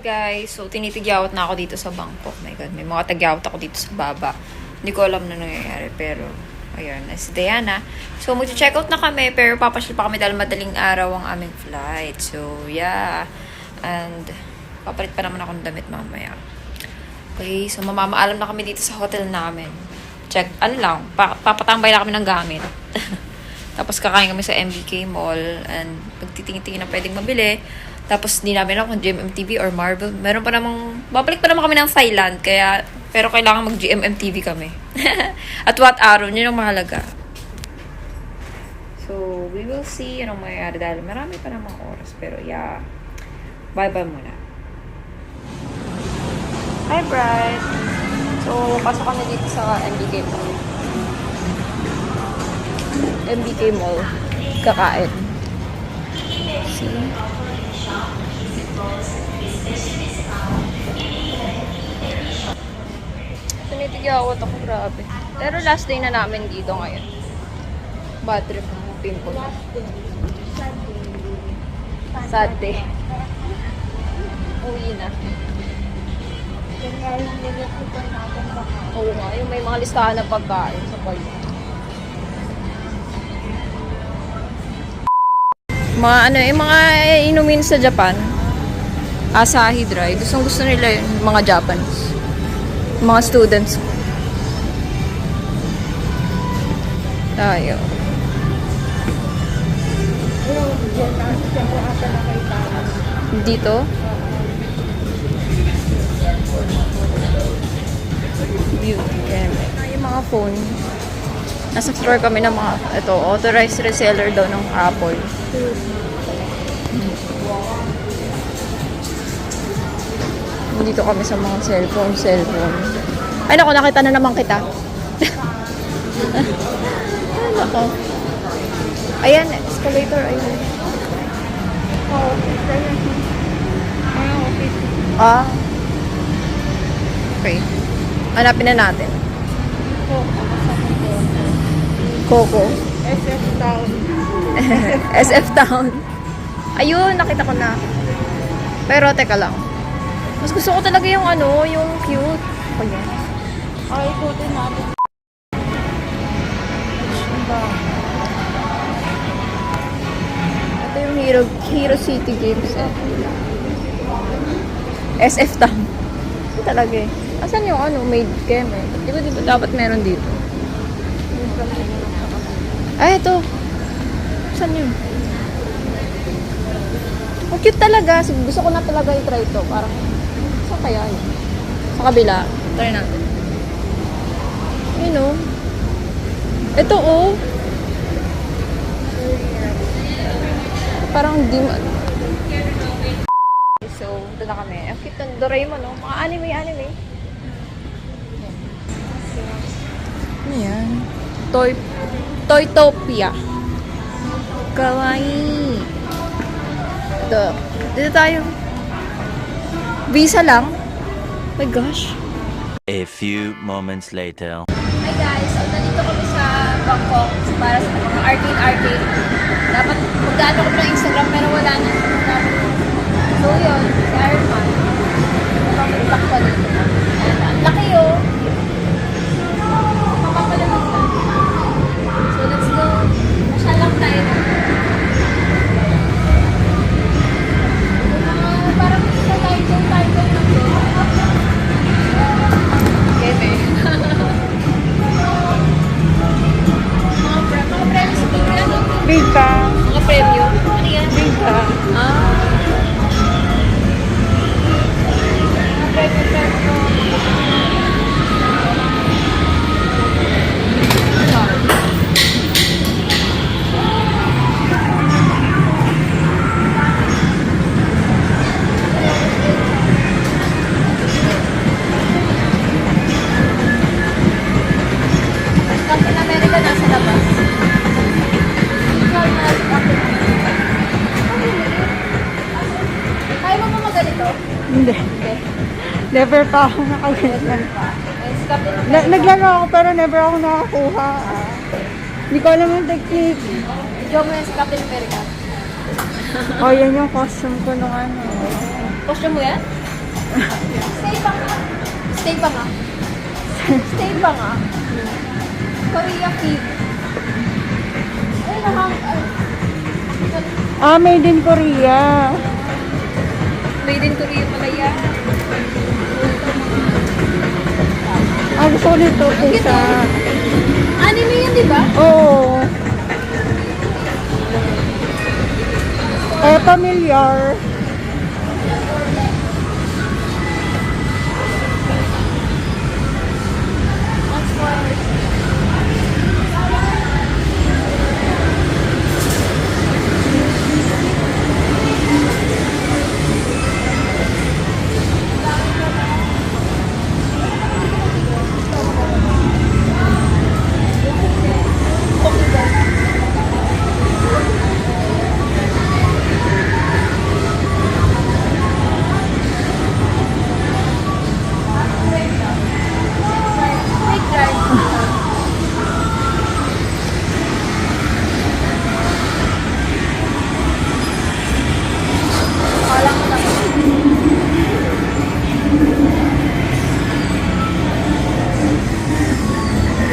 guys, so tinitigyawat na ako dito sa Bangkok. My God, may mga tagyawat ako dito sa baba. Hindi ko alam na nangyayari, pero ayun, si Diana. So mag-check out na kami, pero papasyal pa kami dahil madaling araw ang aming flight. So yeah, and papalit pa naman akong damit mamaya. Okay, so mamamaalam na kami dito sa hotel namin. Check, ano lang, papatambay na kami ng gamit. Tapos kakain kami sa MBK Mall and pagtitingin-tingin na pwedeng mabili. Tapos hindi namin alam kung GMMTV or Marvel. Meron pa namang, babalik pa naman kami ng Thailand. Kaya, pero kailangan mag-GMMTV kami. At what araw, yun ang mahalaga. So, we will see anong mayayari dahil marami pa namang oras. Pero yeah, bye-bye muna. Hi, Bright! So, pasok kami dito sa MBK Mall. MBK Mall. Kakain. See? Tinitigawat ako, grabe. Pero last day na namin dito ngayon. Bad trip ang pimple. Sad day. Uwi na. Oo nga, yung may mga listahan ng pagkain sa pagkain. Mga ano, yung mga inumin sa Japan, Asahi Dry. Gusto nila yung mga Japanese. Yung mga students. Tayo. Dito? Beauty. Yung mga phone. Nasa store kami ng mga, ito, authorized reseller daw ng Apple. Dito kami sa mga cellphone. Ay, naku, nakita na naman kita. Ay, naku. Ayan, escalator, ayun. Okay. Hanapin na natin. Coco. SF Town. SF Town. Ayun, nakita ko na. Pero, teka lang. Mas gusto ko talaga yung ano, yung cute. Ayan. Ay, ikutin natin. Ito yung Hero City Games. SF Town. Ito talaga eh. Asan yung ano, maid cam eh? Di ba dito dapat meron dito? Ay, ito. Saan yun? Ang cute talaga. Gusto ko na talaga i-try ito. Parang, saan kaya yun? Sa kabila. Try natin. Yun o. Ito o. Parang di ma... So, ito na kami. Ang cute ng Doraemon o. Mga anime. Ano yan? Toytopia. Kawaii. Ito. Dito tayo. Visa lang. Oh my gosh. A few moments later. Hi guys. So, nandito kami sa Bangkok para sa mga arcade. Dapat magdaan ako ng Instagram pero wala na. So yun, si Iron Man. Nakapag-block pa dito. And ang laki yun. Makapalamag lang. So let's go. Masya lang tayo. Parang sa tayo lang to. Game eh. Mga premium sa tingnan. Bigka. Mga premium. Ano yan? Bigka. Captain America nasa labas. Kaya mo ba magalito? Hindi. Never pa ako nakaganyan. Ay, si Captain America. Naglaro ako pero never ako nakakuha. Hindi ko alam yung technique. Video mo yan si Captain America. Oh, yan yung costume ko nung ano. Costume mo yan? Stay pa nga. Stay pa nga. Stay pa nga. Korea Feed. Ay, Made in Korea. Made in Korea pala yan. Gusto ko nito isa. Anime yan, di ba? Oo. Familiar.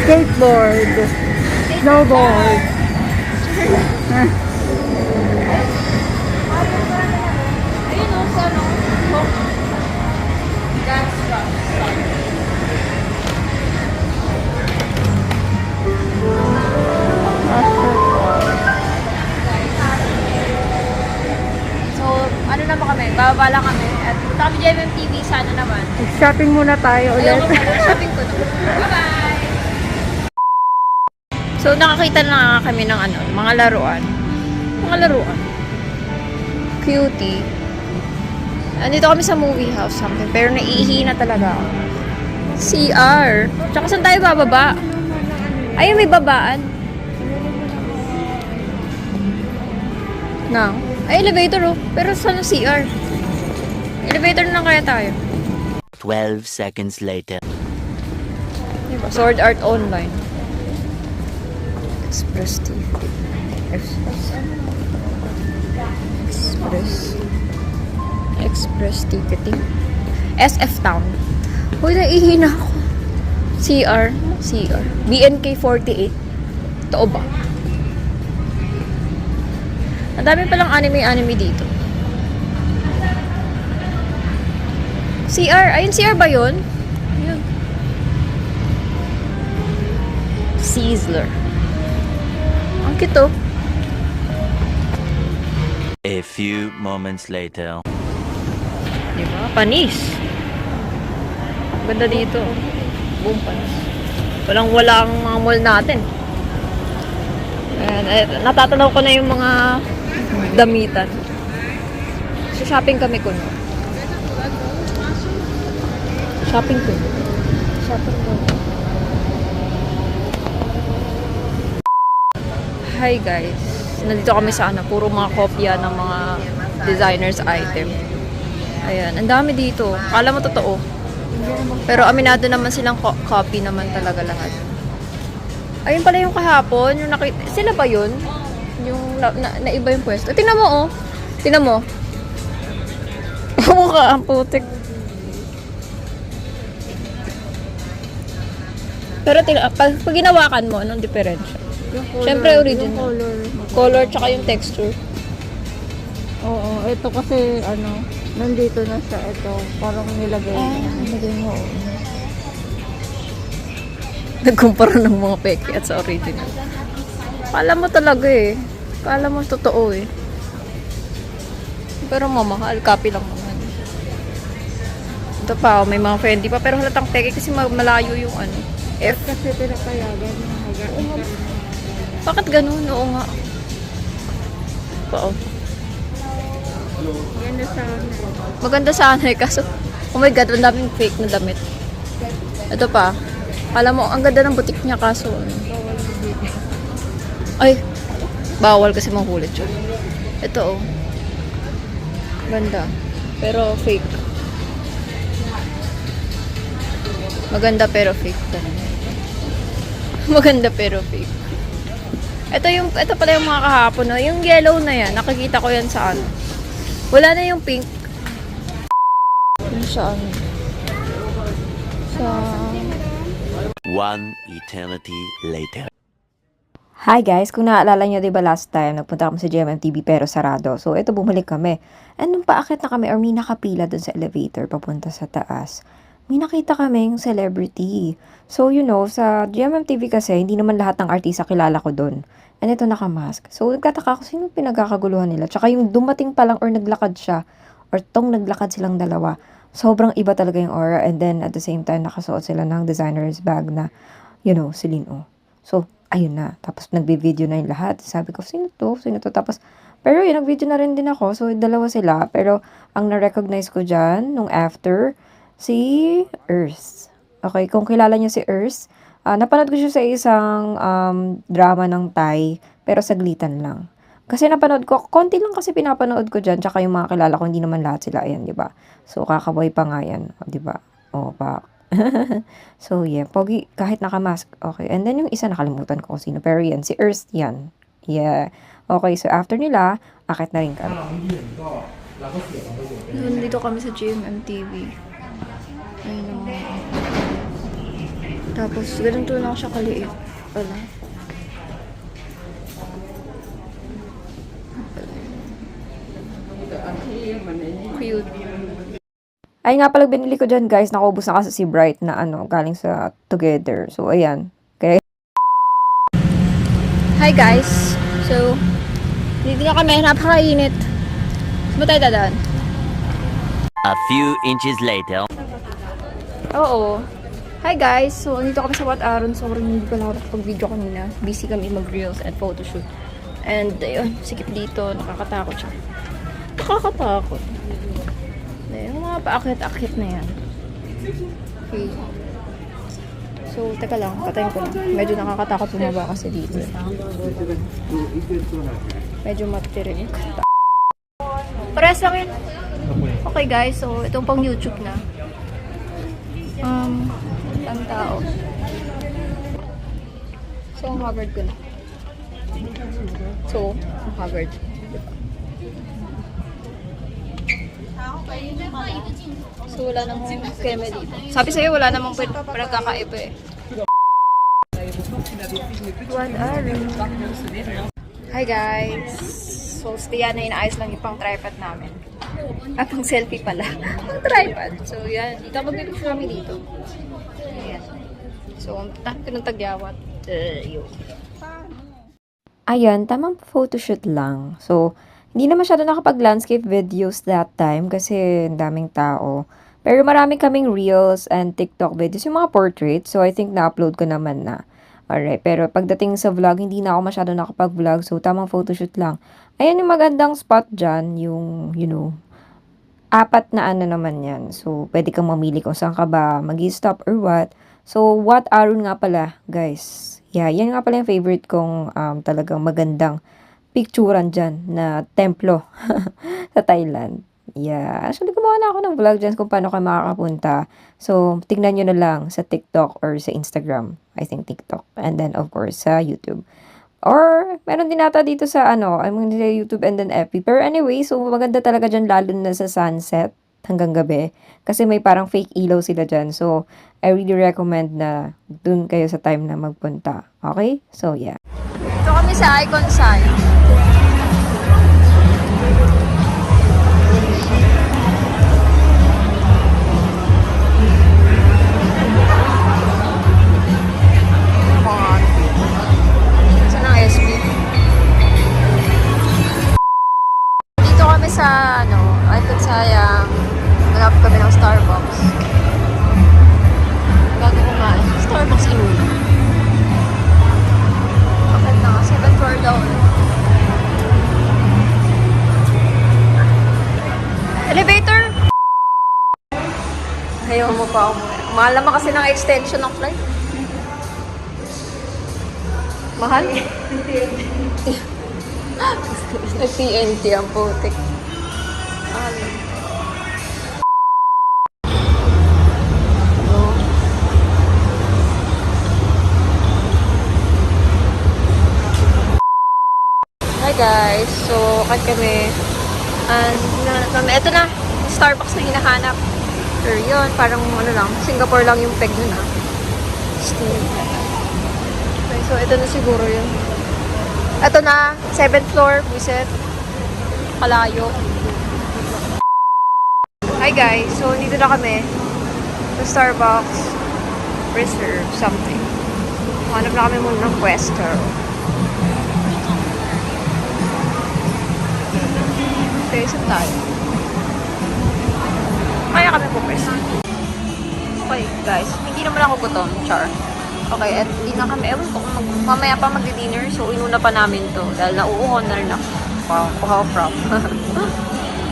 Skateboard. Snowboard. Ayun o, sa ano? Dance rock. So, ano naman kami? Bababa lang kami. At punta kami JMMTV. Sana naman. Shopping muna tayo ulit. Ayoko pala. Shopping ko na. Bye-bye! So, nakakita na nga kami ng ano, mga laruan. Mga laruan. Cutie. Andito kami sa movie house something. Pero naiihi na talaga ako. CR. Tsaka saan tayo bababa? Ayun, may babaan. Nang? Ay, elevator oh. Pero saan ang CR? Elevator na lang kaya tayo. 12 seconds later. Diba? Sword Art Online. Express TV. Express ticketing. SF Town. Uy, naihina ako. CR. BNK 48. Totoo ba? Ang dami palang anime dito. CR. Ayun, CR ba yun? Ayun. Sizzler. Ang cute oh. A few moments later. Diba? Panis. Ganda dito. Boom, panis. Walang mga mall natin. Ayan, natatanaw ko na yung mga damitan. So, shopping kami kuno. Shopping ko. Hi guys. Nandito kami sa ano, puro mga kopya ng mga designers item. Ayan, ang dami dito. Kala mo totoo. Pero aminado naman silang copy naman talaga lahat. Ayun pala yung kahapon, yung nakita, sila ba yun? Yung naiba yung pwesto. Tingnan mo oh. Tingnan mo. Mukha ang putik. Pero pag ginawakan mo, anong diferensya? Siyempre original. Color tsaka yung texture. Oo, ito kasi nandito na siya. Ito, parang nilagay. Nilagay mo. Nagkumpara ng mga peke at sa original. Kala mo talaga eh. Kala mo totoo eh. Pero mamahal, copy lang naman. Ito pa, may mga Fendi pa. Pero halatang peke kasi malayo yung ano. F. Kasi pinapayagan. Bakit ganun? Oo nga. Oo. Ganda sa Maganda sana eh. Kaso, oh my god, ang daming fake na damit. Ito pa. Alam mo, ang ganda ng butik niya kaso. Ay, bawal kasi mahulit yun. Ito oh. Ganda. Pero fake. Maganda pero fake. Maganda pero fake. Ito pala yung mga kahapon, no? Yung yellow na yan, nakikita ko yan sa ano. Wala na yung pink. sa ano. Sa... One eternity later. Hi guys, kung naaalala nyo, diba last time, nagpunta kami sa GMMTV pero sarado. So, ito bumalik kami. And nung paakit na kami or may nakapila dun sa elevator papunta sa taas, may nakita kaming celebrity. So, you know, sa GMMTV kasi, hindi naman lahat ng artista kilala ko dun. And ito nakamask. So, nagtataka ko, sino pinagkakaguluhan nila? Tsaka yung dumating pa lang or naglakad siya, or tong naglakad silang dalawa, sobrang iba talaga yung aura. And then, at the same time, nakasuot sila ng designer's bag na, you know, Celine O. So, ayun na. Tapos, nagbi-video na yung lahat. Sabi ko, sino to? Sino to? Tapos, pero yun, nag-video na rin din ako. So, dalawa sila. Pero, ang na-recognize ko dyan, nung after, si Earth. Okay, kung kilala niyo si Earth, napanood ko siya sa isang drama ng Thai, pero saglitan lang. Kasi napanood ko, konti lang kasi pinapanood ko dyan, tsaka yung mga kilala ko, hindi naman lahat sila, ayan, di ba? So, kakaboy pa nga yan, di ba? O, pa. So, yeah, pogi, kahit nakamask, okay. And then, yung isa, nakalimutan ko kung sino, pero yan, si Earth yan. Yeah. Okay, so after nila, akit na rin kami. Nandito kami sa GMMTV. Ayun o. Tapos, ganito lang siya kaliit. Wala. Cute. Ay nga pala, binili ko dyan guys. Nakaubos na kasi si Bright na ano, galing sa Together. So, ayan. Okay. Hi guys. So, dito na kami. Napakainit. Saan ba tayo dadaan? A few inches later. Oo. Hi guys. So, andito kami sa Wat Aron. Sobrang hindi ko nakapag-video kanina. Busy kami mag-reels and photoshoot. And, ayun, sikip dito. Nakakatakot siya. Nakakatakot. Yung mga paakit-akit na yan. Okay. So, teka lang. Patayin ko lang. Medyo nakakatakot bumaba kasi dito. Medyo matirik. Pares lang yun. Okay guys. So, itong pang YouTube na. Ang tao. So, ang covered ko na. So, ang covered. So, wala namang keme dito. Sabi sa'yo, wala namang pinagkakaiba eh. Hi guys! So, si Diana, inaayos lang yung pang tripod namin. At pang selfie pala. Pang tripod. So, yan. Dito mag-video kami dito. Ayan. So, ang pinagtagyawat. Ayan, tamang photoshoot lang. So, hindi na masyado nakapag-landscape videos that time kasi daming tao. Pero marami kaming reels and TikTok videos, yung mga portraits. So, I think na-upload ko naman na. Alright, pero pagdating sa vlog, hindi na ako masyado nakapag-vlog. So, tamang photoshoot lang. Ayan yung magandang spot dyan, yung, you know, 4 na ano naman yan. So, pwede kang mamili kung saan ka ba mag-stop or what. So, Wat Arun nga pala, guys. Yeah, yan nga pala yung favorite kong talagang magandang picturean dyan na templo sa Thailand. Yeah, actually gumawa na ako ng vlog dyan kung paano kayo makakapunta. So, tignan nyo na lang sa TikTok or sa Instagram. I think TikTok. And then, of course, sa YouTube. Or, meron din nata dito sa sa YouTube and then FB. Pero anyway, so maganda talaga dyan lalo na sa sunset hanggang gabi. Kasi may parang fake ilaw sila dyan. So, I really recommend na dun kayo sa time na magpunta. Okay? So, yeah. Ito kami sa Icon Sign. Saan ang SB? Dito kami sa, Icon Sayang. Malapit kami ng Starbucks. Bago kumain. Starbucks inuna. Bakit na? 7th floor daw. Elevator! Ayaw mo pa ako. Mahal naman kasi ng extension ng flight. Mahal? Nag-TNT ang putik. Mahal. Hi guys, so kat kami and ito na Starbucks na hinahanap. Pero yun, parang ano lang, Singapore lang yung peg nun ah. Okay, so ito na siguro yun. Ito na, 7th floor, visit. Kalayo. Hi guys, so dito na kami. Sa Starbucks. Reserve something. Hanap na kami muna ng pwesto. Okay, saan tayo? Kaya kami po pwesto. Okay guys, hindi naman ako gutom, char. Okay, at hindi na kami, ewan ko kung mamaya pa magdi-dinner, so inuna pa namin to. Dahil nauuhon na rin ako. Wow, kuhaw from.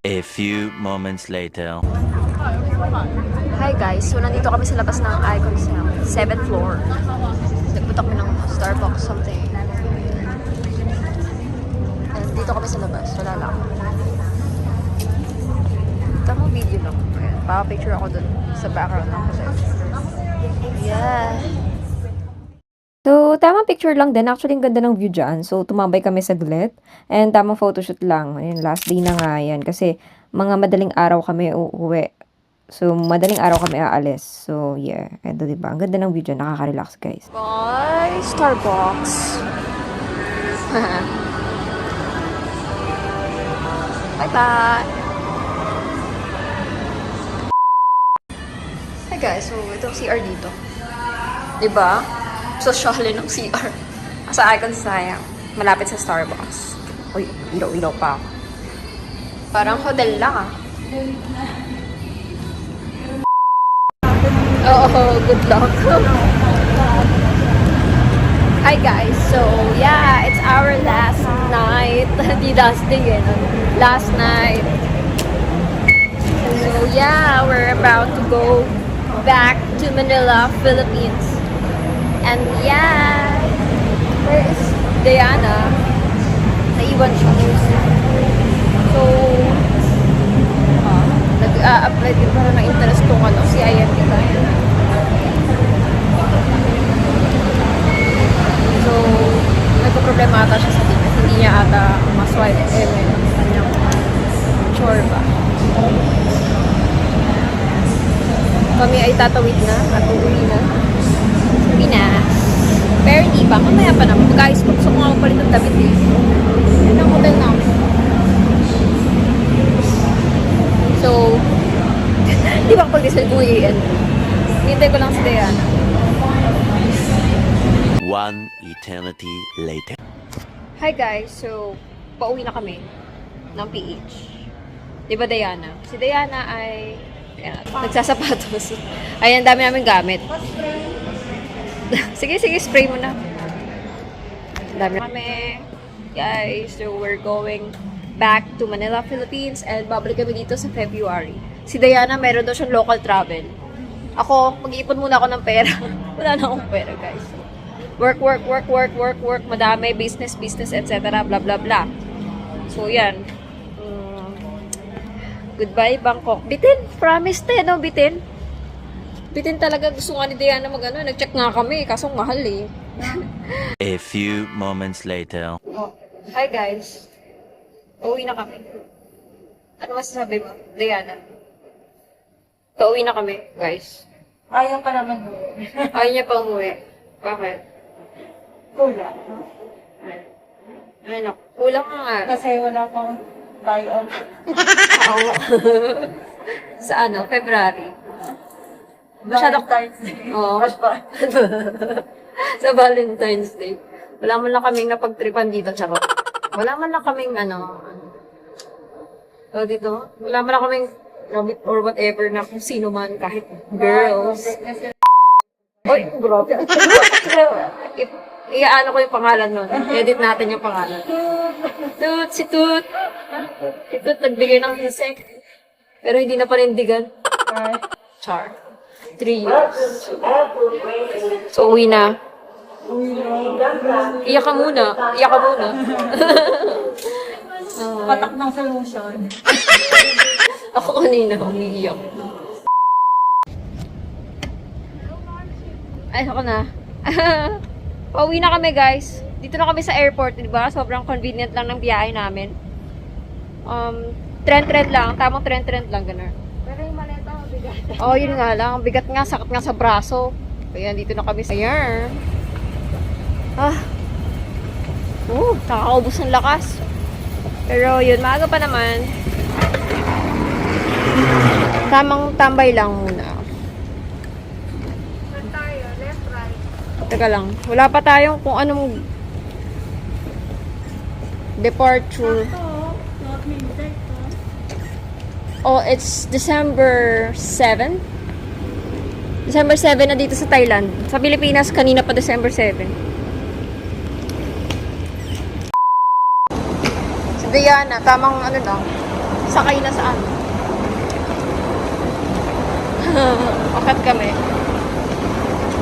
A few moments later. Hi guys, so nandito kami sa labas ng Icon Cell, 7th floor. Nagpunta kami ng Starbucks something. And dito kami sa labas, wala lang. Tamang video lang. Ayan, picture ako dun sa background ng hotel. Yeah. So, tamang picture lang din. Actually, ang ganda ng view dyan. So, tumambay kami saglit. And tamang photoshoot lang. Ayun, last day na nga yan. Kasi, mga madaling araw kami uuwi. So, madaling araw kami aalis. So, yeah. Ito, diba? Ang ganda ng view dyan. Nakaka-relax, guys. Bye! Starbucks! Bye-bye! Hi guys, so ito ang CR dito. Diba? Sosyalin ng CR. Sa Icon sayang. Malapit sa Starbucks. Uy, ilaw-ilaw pa ako. Parang hotel lang ah. Oo, good luck. Hi guys, so yeah, it's our last night. Di last day eh, no? Last night. So yeah, we're about to go back to Manila, Philippines. And yeah, where is Diana? Naiwan siya. So, nag-apply din para ng interest kung ano, si IMT tayo. So, nagpo-problema ata siya sa ticket. Hindi niya ata maswipe kanyang chore ba. Kami ay tatawid na at uuwi na. Pinas. Pero hindi pa. Mamaya pa naman. Guys, gusto ko nga magpalit ng damit eh. Yan ang hotel namin. So, di ba kapag decide ko yan? Hintay ko lang si Diana. One eternity later. Hi guys, so pauwi na kami ng PH. Di ba Diana? Si Diana ay nagsasapatos. Ayan, dami namin gamit. Sige, spray mo na. Dami na kami. Guys, so we're going back to Manila, Philippines and babalik kami dito sa February. Si Diana, meron daw siyang local travel. Ako, mag-iipon muna ako ng pera. Wala na akong pera, guys. Work. Madami, business, etc. Blah, blah, blah. So, yan. Goodbye, Bangkok. Bitin, promise te, no, Bitin? Bitin talaga. Gusto nga ni Diana mag-ano. Nag-check nga kami, kaso mahal eh. A few moments later. Oh. Hi, guys. Uuwi na kami. Ano masasabi mo, Diana? Pauwi na kami, guys. Ayaw pa naman. Ayaw niya pa umuwi. Bakit? Kulang. Ano? Kulang nga. Kasi wala pang buy-off. Oo. Sa ano? February. Masyado Valentine's Day. Oo. Sa Valentine's Day. Wala man lang kaming napagtripan dito, charot. Wala man lang kaming dito. Wala man lang kaming or whatever na kung sino man, kahit girls. Oy, bro. Iaano ko yung pangalan nun. Edit natin yung pangalan. Si Toot. Si Toot nagbigay ng insect. Pero hindi na panindigan. Char. 3 years. So, uwi na. Iyak ka muna. Patak ng solution. Ako kanina, umiiyak. Ay, ako na. Pauwi na kami, guys. Dito na kami sa airport, di ba? Sobrang convenient lang ng biyahe namin. Trend lang. Tamang trend lang, gano'n. Pero yung maleta, Oh, yun nga lang. Ang bigat nga, sakit nga sa braso. Kaya dito na kami sa Ayan. Nakakaubos ng lakas. Pero yun, maaga pa naman. Tamang tambay lang muna. Saan tayo? Left, right. Teka lang. Wala pa tayong kung anong departure. Not midnight to. Oh, it's December 7? December 7 na dito sa Thailand. Sa Pilipinas, kanina pa December 7. Sa Diana, tamang ano lang, sakay na saan. Akat kami.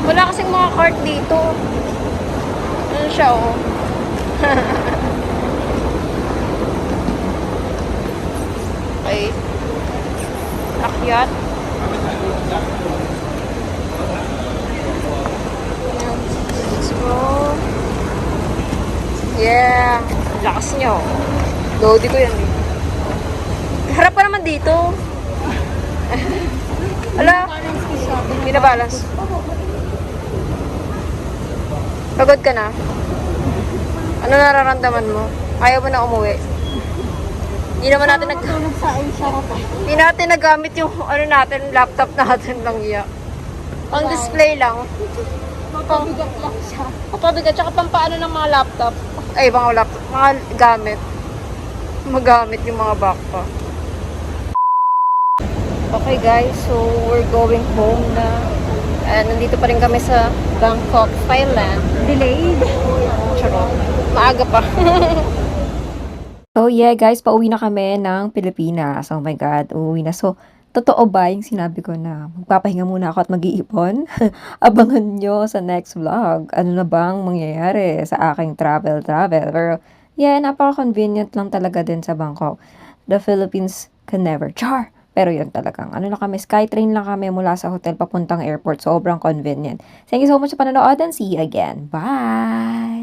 Wala kasing mga cart dito. Ano siya, oh. Okay. Akyat. Let's go. Yeah. Lakas nyo. Lodi ko yan eh. Harap pa naman dito. Ala. Binabalance. Pagod ka na? Ano nararamdaman mo? Ayaw mo na umuwi? Hindi naman natin Tulog sa Asia ko pa. Hindi natin nagamit yung ano natin, laptop natin lang iya. Pang display lang. Mapabigat lang siya. Kapabigat, tsaka pampaano ng mga laptop. Ay, mga laptop, mga gamit. Magamit yung mga backpack. Okay guys, so we're going home na. Nandito pa rin kami sa Bangkok, Thailand. Delayed. Charot. Maaga pa. Oh yeah guys, pauwi na kami ng Pilipinas. Oh my God, uuwi na. So, totoo ba yung sinabi ko na magpapahinga muna ako at mag-iipon? Abangan nyo sa next vlog. Ano na bang mangyayari sa aking travel? Pero yeah, napaka-convenient lang talaga din sa Bangkok. The Philippines can never. Char! Pero yun talagang, ano na kami, Skytrain lang kami mula sa hotel papuntang airport. Sobrang convenient. Thank you so much sa panonood and see you again. Bye!